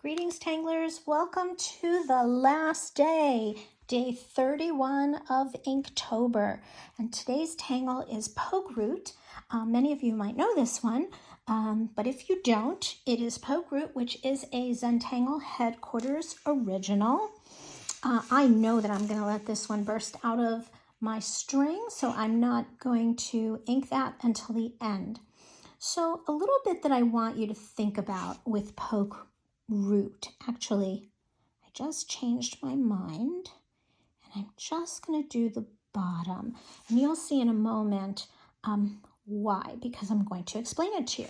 Greetings, Tanglers. Welcome to the last day, day 31 of Inktober. And today's tangle is pokeroot. Many of you might know this one, but if you don't, it is pokeroot, which is a Zentangle Headquarters original. I know that I'm going to let this one burst out of my string, so I'm not going to ink that until the end. So a little bit that I want you to think about with pokeroot. Actually, I just changed my mind and I'm just going to do the bottom. And you'll see in a moment why, because I'm going to explain it to you.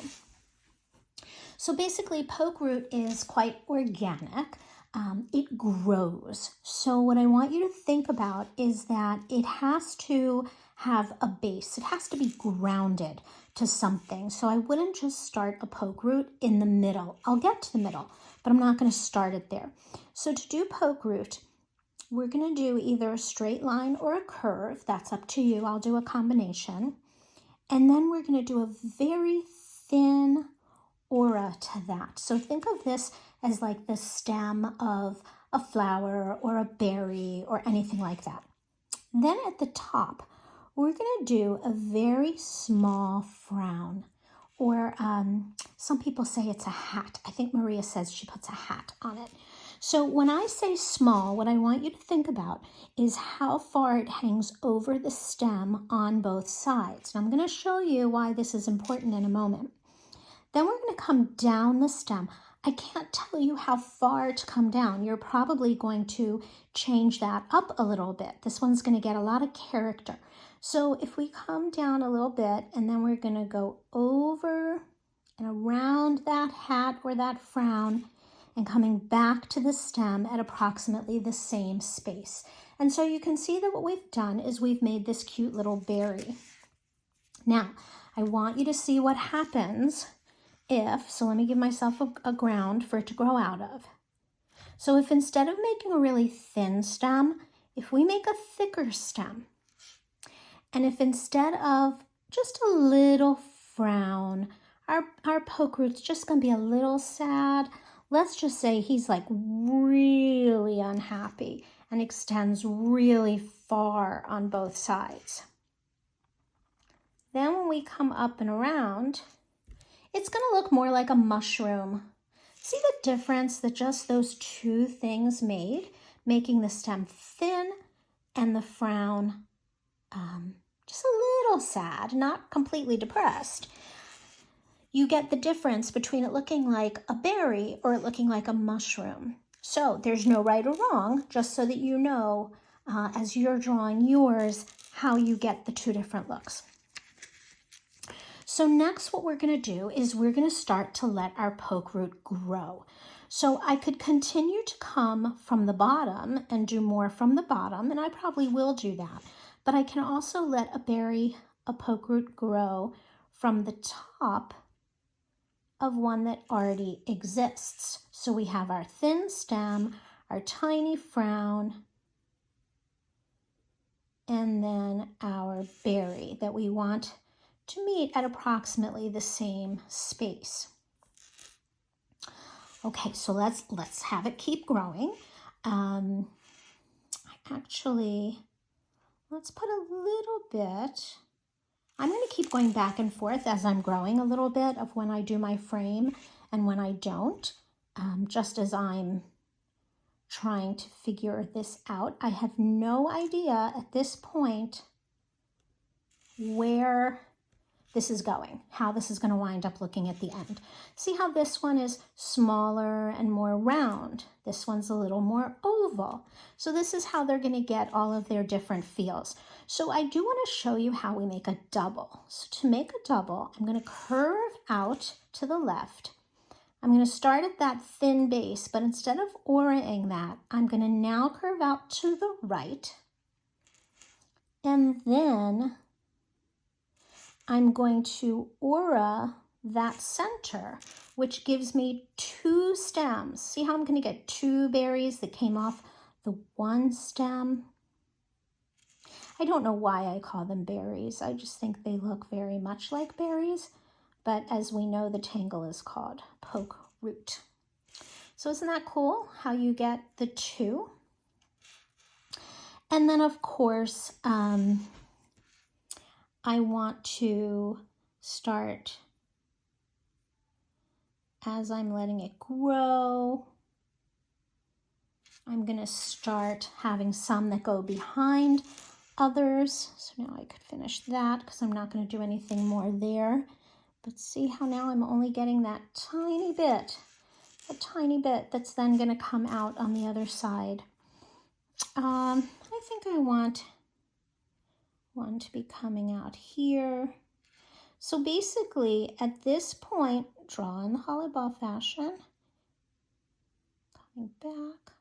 So basically, pokeroot is quite organic. It grows. So what I want you to think about is that it has to have a base. It has to be grounded to something. So I wouldn't just start a pokeroot in the middle. I'll get to the middle, but I'm not going to start it there. So to do pokeroot, we're going to do either a straight line or a curve. That's up to you. I'll do a combination. And then we're going to do a very thin aura to that. So think of this as like the stem of a flower or a berry or anything like that. Then at the top, we're going to do a very small frown, or some people say it's a hat. I think Maria says she puts a hat on it. So when I say small, what I want you to think about is how far it hangs over the stem on both sides. And I'm going to show you why this is important in a moment. Then we're going to come down the stem. I can't tell you how far to come down. You're probably going to change that up a little bit. This one's going to get a lot of character. So if we come down a little bit and then we're going to go over and around that hat or that frown and coming back to the stem at approximately the same space. And so you can see that what we've done is we've made this cute little berry. Now, I want you to see what happens if, so let me give myself a ground for it to grow out of. So if instead of making a really thin stem, if we make a thicker stem, and if instead of just a little frown, our pokeroot's just going to be a little sad, let's just say he's like really unhappy and extends really far on both sides. Then when we come up and around, it's going to look more like a mushroom. See the difference that just those two things made, making the stem thin and the frown just a little sad, not completely depressed. You get the difference between it looking like a berry or it looking like a mushroom. So there's no right or wrong, just so that you know as you're drawing yours how you get the two different looks. So next what we're going to do is we're going to start to let our pokeroot grow. So I could continue to come from the bottom and do more from the bottom, and I probably will do that. But I can also let a pokeroot grow from the top of one that already exists. So we have our thin stem, our tiny frown, and then our berry that we want to meet at approximately the same space. Okay, so let's have it keep growing. Let's put a little bit. I'm going to keep going back and forth as I'm growing a little bit of when I do my frame and when I don't, just as I'm trying to figure this out. I have no idea at this point where this is going, how this is going to wind up looking at the end. See how this one is smaller and more round. This one's a little more oval. So this is how they're going to get all of their different feels. So I do want to show you how we make a double. So to make a double, I'm going to curve out to the left. I'm going to start at that thin base, but instead of auraing that, I'm going to now curve out to the right. And then I'm going to aura that center, which gives me two stems. See how I'm going to get two berries that came off the one stem? I don't know why I call them berries. I just think they look very much like berries. But as we know, the tangle is called pokeroot. So isn't that cool how you get the two? And then of course, I want to start as I'm letting it grow. I'm going to start having some that go behind others. So now I could finish that because I'm not going to do anything more there. But see how now I'm only getting that tiny bit that's then going to come out on the other side. I think I want one to be coming out here. So basically at this point, draw in the hollow ball fashion. Coming back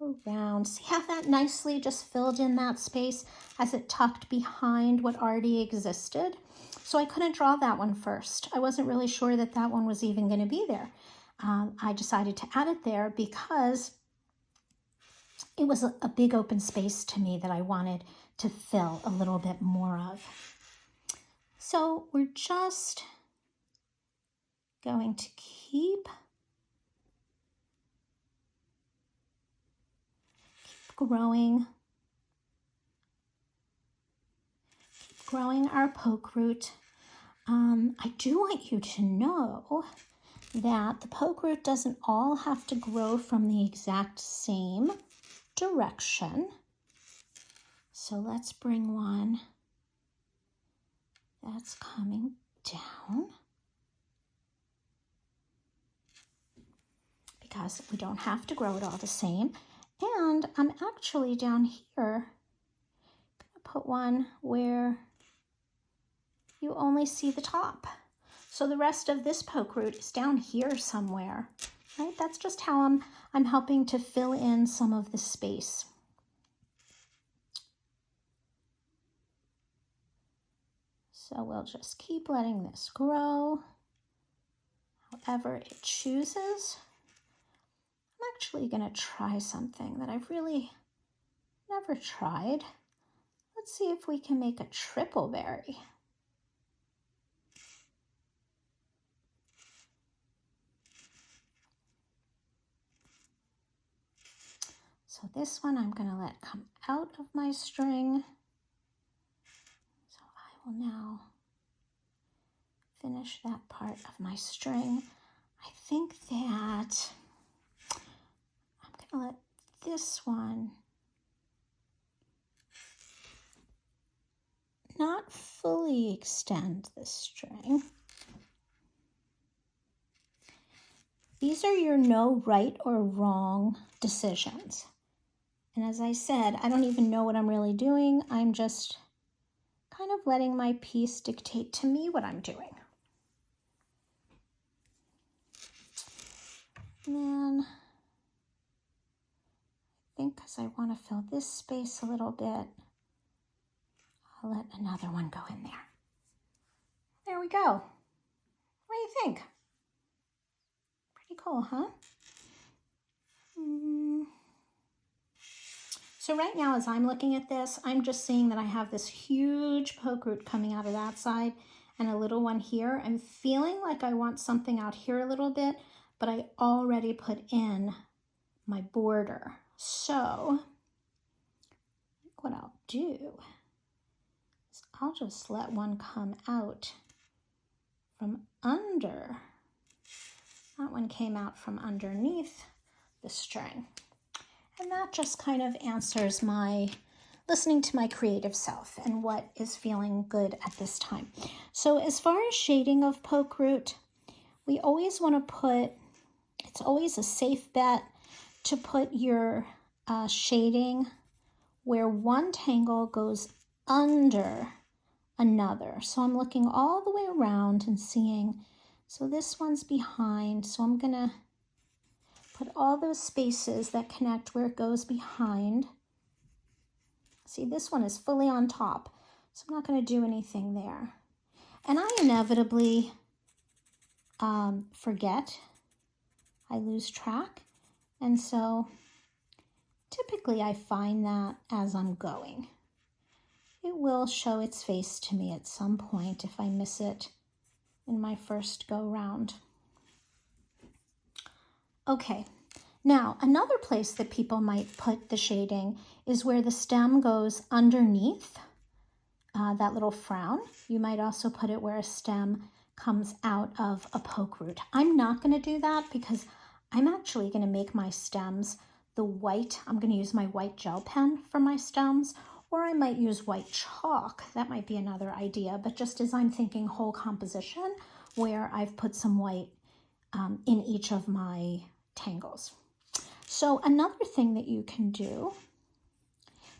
around. See how that nicely just filled in that space as it tucked behind what already existed? So I couldn't draw that one first. I wasn't really sure that that one was even going to be there. I decided to add it there because it was a big open space to me that I wanted to fill a little bit more of. So we're just going to keep growing our poke root. I do want you to know that the poke root doesn't all have to grow from the exact same direction. So let's bring one that's coming down, because we don't have to grow it all the same. And I'm actually down here going to put one where you only see the top. So the rest of this poke root is down here somewhere, right? That's just how I'm helping to fill in some of the space. So we'll just keep letting this grow however it chooses. I'm actually going to try something that I've really never tried. Let's see if we can make a triple berry. So this one I'm going to let come out of my string. So I will now finish that part of my string. I think that I'm going to let this one not fully extend the string. These are your no right or wrong decisions. And as I said, I don't even know what I'm really doing. I'm just kind of letting my piece dictate to me what I'm doing. And then I think because I want to fill this space a little bit, I'll let another one go in there. There we go. What do you think? Pretty cool, huh? So right now, as I'm looking at this, I'm just seeing that I have this huge poke root coming out of that side and a little one here. I'm feeling like I want something out here a little bit, but I already put in my border. So what I'll do is I'll just let one come out from under. That one came out from underneath the string. And that just kind of answers my listening to my creative self and what is feeling good at this time. So as far as shading of poke root, we always want to put, it's always a safe bet to put your shading where one tangle goes under another. So I'm looking all the way around and seeing, so this one's behind, so I'm going to put all those spaces that connect where it goes behind. See, this one is fully on top, so I'm not going to do anything there. And I inevitably forget. I lose track. And so typically I find that as I'm going. It will show its face to me at some point if I miss it in my first go round. Okay, now another place that people might put the shading is where the stem goes underneath that little frown. You might also put it where a stem comes out of a poke root. I'm not going to do that because I'm actually going to make my stems the white. I'm going to use my white gel pen for my stems, or I might use white chalk. That might be another idea, but just as I'm thinking whole composition, where I've put some white in each of my tangles. So another thing that you can do,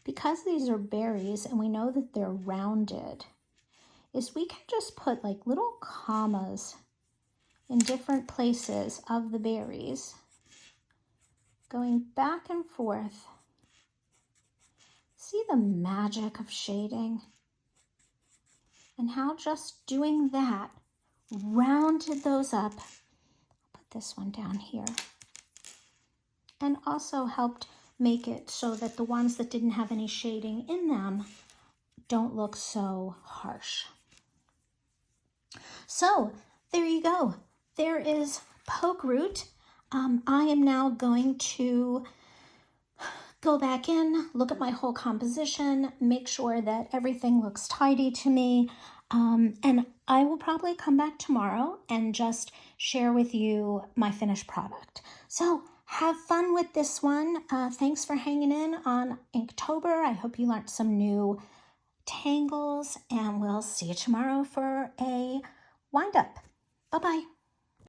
because these are berries and we know that they're rounded, is we can just put like little commas in different places of the berries, going back and forth. See the magic of shading and how just doing that rounded those up. Put this one down here. And also helped make it so that the ones that didn't have any shading in them don't look so harsh. So there you go. There is poke root. I am now going to go back in, look at my whole composition, make sure that everything looks tidy to me. And I will probably come back tomorrow and just share with you my finished product. So have fun with this one. Thanks for hanging in on Inktober. I hope you learned some new tangles, and we'll see you tomorrow for a wind up. Bye-bye.